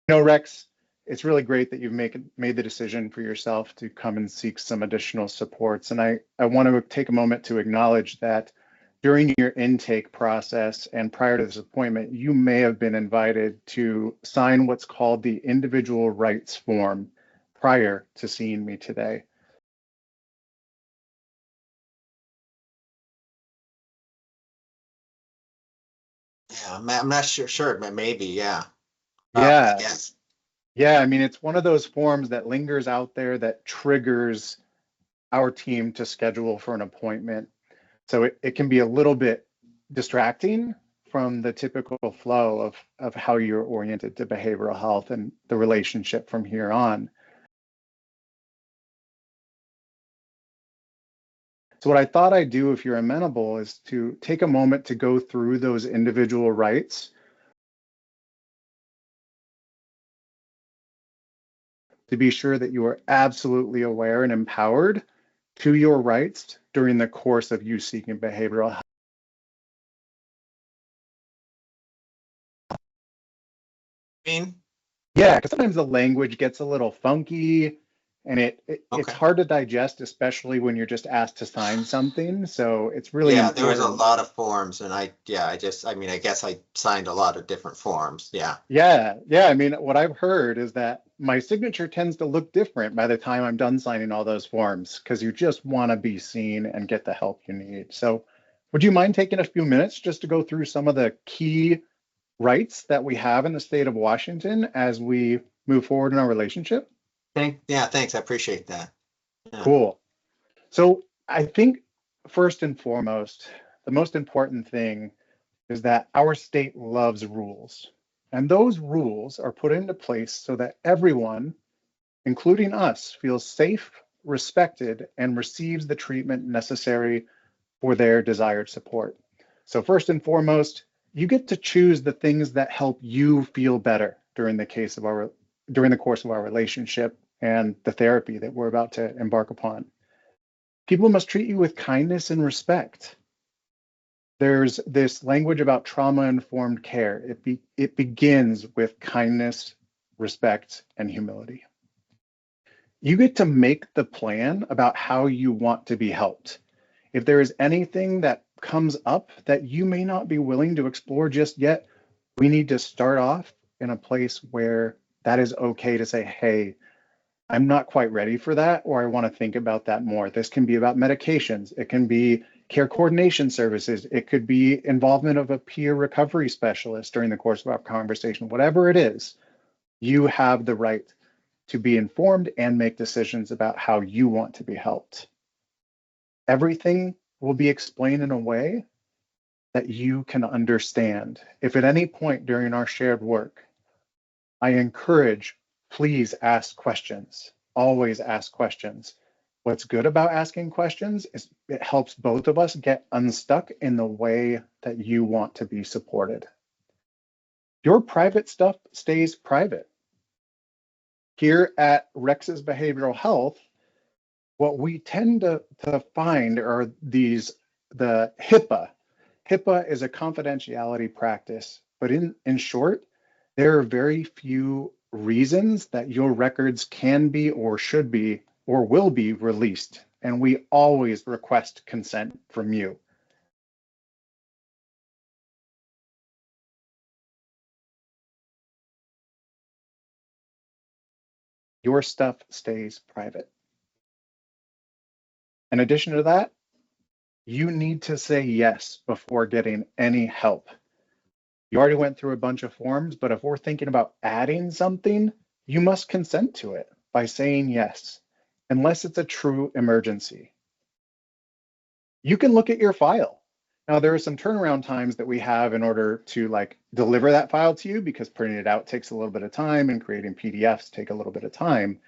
Rex, it's really great that you've made the decision for yourself to come and seek some additional supports. And I want to take a moment to acknowledge that during your intake process and prior to this appointment, you may have been invited to sign what's called the individual rights form prior to seeing me today. Yeah, I'm not sure, but maybe, yeah. I Yeah, guess. yeah. I mean, it's one of those forms that lingers out there that triggers our team to schedule for an appointment. So it can be a little bit distracting from the typical flow of how you're oriented to behavioral health and the relationship from here on. So what I thought I'd do, if you're amenable, is to take a moment to go through those individual rights to be sure that you are absolutely aware and empowered to your rights during the course of you seeking behavioral health. I mean, Yeah, because sometimes the language gets a little funky and it's okay. hard to digest, especially when you're just asked to sign something. So it's really Yeah, there was a important. lot of forms, and I guess I signed a lot of different forms. Yeah. Yeah, yeah. I mean, what I've heard is that my signature tends to look different by the time I'm done signing all those forms because you just want to be seen and get the help you need. So, would you mind taking a few minutes just to go through some of the key rights that we have in the state of Washington as we move forward in our relationship? Yeah, thanks. I appreciate that. Yeah. Cool. So, I think first and foremost, the most important thing is that our state loves rules. And those rules are put into place so that everyone, including us, feels safe, respected, and receives the treatment necessary for their desired support. So first and foremost, you get to choose the things that help you feel better during the course of our relationship and the therapy that we're about to embark upon. People must treat you with kindness and respect. There's this language about trauma-informed care. It begins with kindness, respect, and humility. You get to make the plan about how you want to be helped. If there is anything that comes up that you may not be willing to explore just yet, we need to start off in a place where that is okay to say, hey, I'm not quite ready for that, or I want to think about that more. This can be about medications. It can be care coordination services. It could be involvement of a peer recovery specialist during the course of our conversation. Whatever it is, you have the right to be informed and make decisions about how you want to be helped. Everything will be explained in a way that you can understand. If at any point during our shared work, I encourage, please ask questions. Always ask questions. What's good about asking questions is it helps both of us get unstuck in the way that you want to be supported. Your private stuff stays private. Here at Rex's Behavioral Health, what we tend to find are the HIPAA. HIPAA is a confidentiality practice, but in short, there are very few reasons that your records can be or should be or will be released. And we always request consent from you. Your stuff stays private. In addition to that, you need to say yes before getting any help. You already went through a bunch of forms, but if we're thinking about adding something, you must consent to it by saying yes, unless it's a true emergency. You can look at your file. Now, there are some turnaround times that we have in order to deliver that file to you because printing it out takes a little bit of time and creating PDFs take a little bit of time.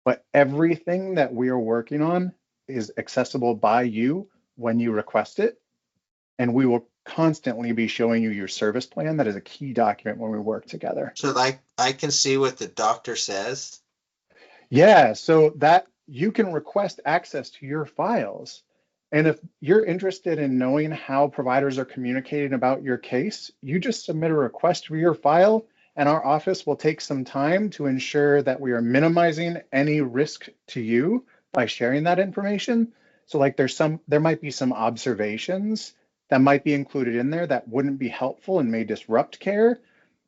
But everything that we are working on is accessible by you when you request it. And we will constantly be showing you your service plan. That is a key document when we work together. So like I can see what the doctor says. Yeah, so that you can request access to your files. And if you're interested in knowing how providers are communicating about your case, you just submit a request for your file and our office will take some time to ensure that we are minimizing any risk to you by sharing that information. So like there might be some observations that might be included in there that wouldn't be helpful and may disrupt care.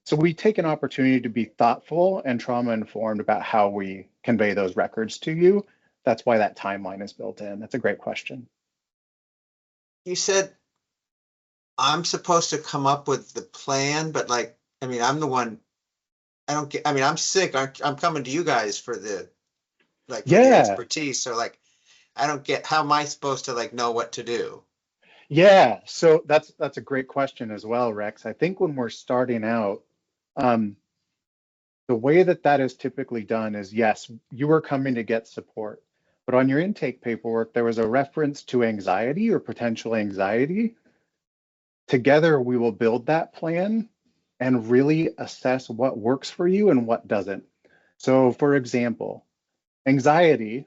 So we take an opportunity to be thoughtful and trauma informed about how we convey those records to you. That's why that timeline is built in. That's a great question. You said I'm supposed to come up with the plan, but like, I mean, I'm the one, I don't get, I mean, I'm sick. I'm coming to you guys for the, like, for the Yeah, expertise. So like, I don't get, how am I supposed to like know what to do? yeah. So that's a great question as well, Rex. I think when we're starting out, um, the way that that is typically done is yes, you are coming to get support, but on your intake paperwork, there was a reference to anxiety or potential anxiety. Together, we will build that plan and really assess what works for you and what doesn't. So, for example, anxiety,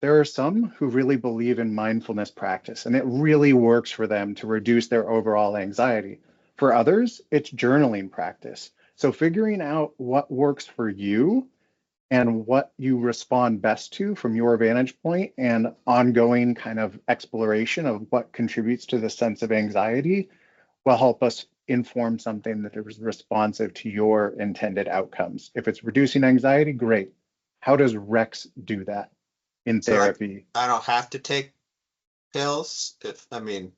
there are some who really believe in mindfulness practice and it really works for them to reduce their overall anxiety. For others, it's journaling practice. So, figuring out what works for you and what you respond best to from your vantage point and ongoing kind of exploration of what contributes to the sense of anxiety will help us inform something that is responsive to your intended outcomes. If it's reducing anxiety, great. How does Rex do that in So like, therapy? I don't have to take pills if, I mean,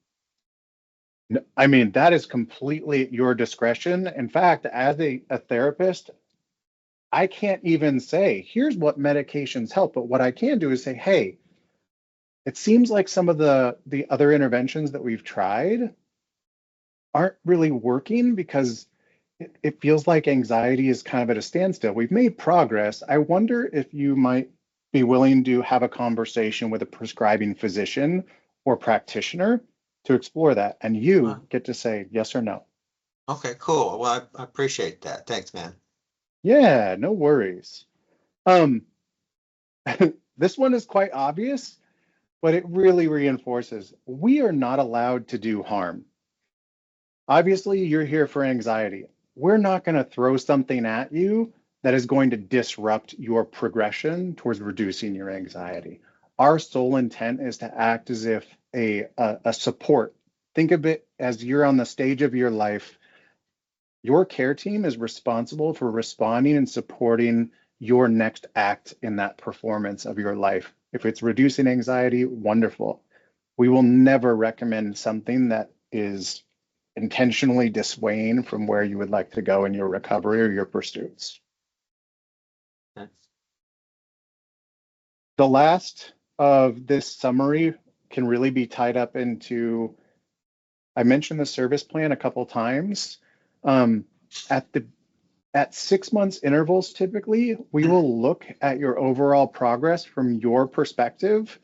I mean, that is completely at your discretion. In fact, as a therapist, I can't even say, here's what medications help. But what I can do is say, hey, it seems like some of the other interventions that we've tried aren't really working because it feels like anxiety is kind of at a standstill. We've made progress. I wonder if you might be willing to have a conversation with a prescribing physician or practitioner to explore that. And uh, you get to say yes or no. okay, cool. Well, I appreciate that. Thanks, man. Yeah, no worries. Um, this one is quite obvious, but it really reinforces we are not allowed to do harm. Obviously, you're here for anxiety. We're not going to throw something at you that is going to disrupt your progression towards reducing your anxiety. Our sole intent is to act as if a support. Think of it as you're on the stage of your life. Your care team is responsible for responding and supporting your next act in that performance of your life. If it's reducing anxiety, wonderful. We will never recommend something that is intentionally dissuading from where you would like to go in your recovery or your pursuits. Okay. The last of this summary can really be tied up into, I mentioned the service plan a couple times. Um, at the at 6 months intervals, typically, we will look at your overall progress from your perspective.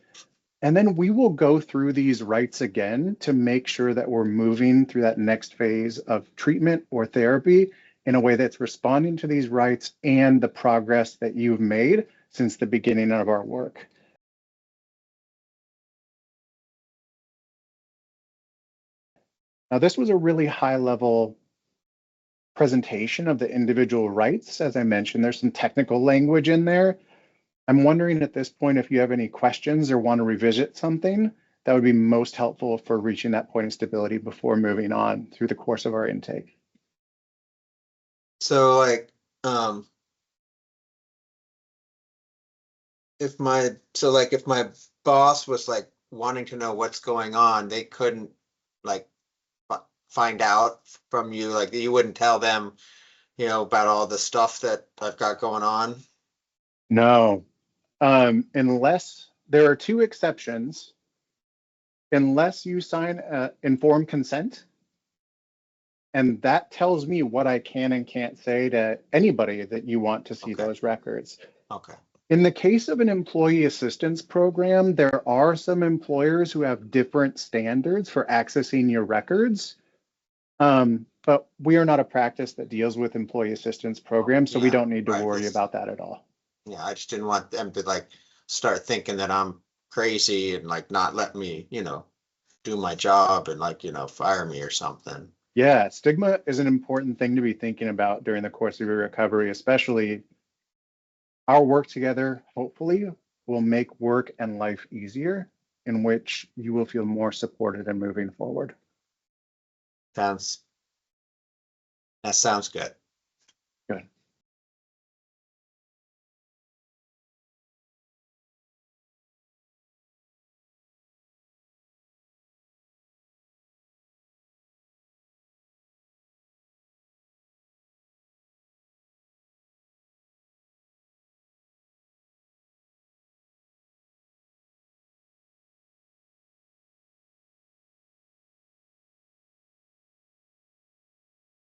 And then we will go through these rights again to make sure that we're moving through that next phase of treatment or therapy in a way that's responding to these rights and the progress that you've made since the beginning of our work. Now, this was a really high level presentation of the individual rights. As I mentioned, there's some technical language in there. I'm wondering at this point if you have any questions or want to revisit something that would be most helpful for reaching that point of stability before moving on through the course of our intake. So like, um, if my boss was like wanting to know what's going on, they couldn't like find out from you, like you wouldn't tell them, about all the stuff that I've got going on. No, unless there are two exceptions, unless you sign informed consent, and that tells me what I can and can't say to anybody that you want to see Okay. those records. Okay. In the case of an employee assistance program, there are some employers who have different standards for accessing your records. But we are not a practice that deals with employee assistance programs, so we Yeah. don't need to Right. worry This. about that at all. Yeah. I just didn't want them to like start thinking that I'm crazy and like not let me, do my job and like, fire me or something. Yeah, stigma is an important thing to be thinking about during the course of your recovery, especially our work together, hopefully, will make work and life easier, in which you will feel more supported and moving forward. Sounds, that sounds good.